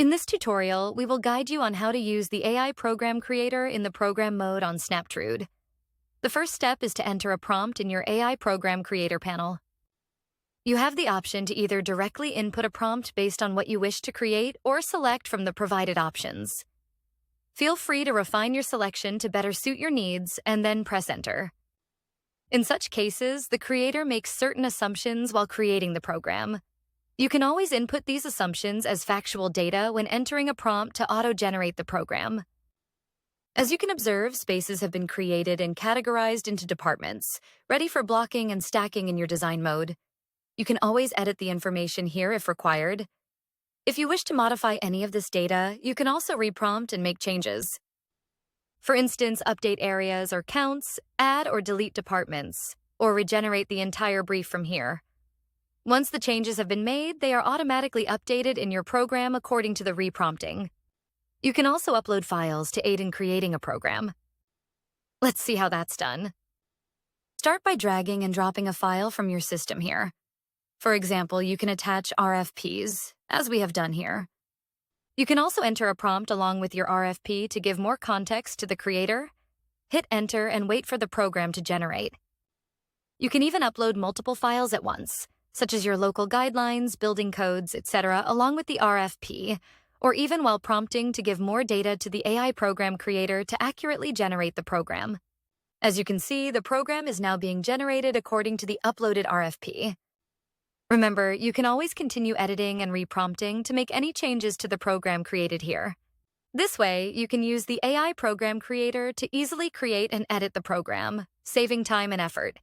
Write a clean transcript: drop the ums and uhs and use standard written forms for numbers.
In this tutorial, we will guide you on how to use the AI Program Creator in the program mode on Snaptrude. The first step is to enter a prompt in your AI Program Creator panel. You have the option to either directly input a prompt based on what you wish to create or select from the provided options. Feel free to refine your selection to better suit your needs and then press enter. In such cases, the creator makes certain assumptions while creating the program. You can always input these assumptions as factual data when entering a prompt to auto-generate the program. As you can observe, spaces have been created and categorized into departments, ready for blocking and stacking in your design mode. You can always edit the information here if required. If you wish to modify any of this data, you can also reprompt and make changes. For instance, update areas or counts, add or delete departments, or regenerate the entire brief from here. Once the changes have been made, they are automatically updated in your program according to the reprompting. You can also upload files to aid in creating a program. Let's see how that's done. Start by dragging and dropping a file from your system here. For example, you can attach RFPs, as we have done here. You can also enter a prompt along with your RFP to give more context to the creator. Hit enter and wait for the program to generate. You can even upload multiple files at once, such as your local guidelines, building codes, etc., along with the RFP, or even while prompting to give more data to the AI program creator to accurately generate the program. As you can see, the program is now being generated according to the uploaded RFP. Remember, you can always continue editing and reprompting to make any changes to the program created here. This way, you can use the AI program creator to easily create and edit the program, saving time and effort.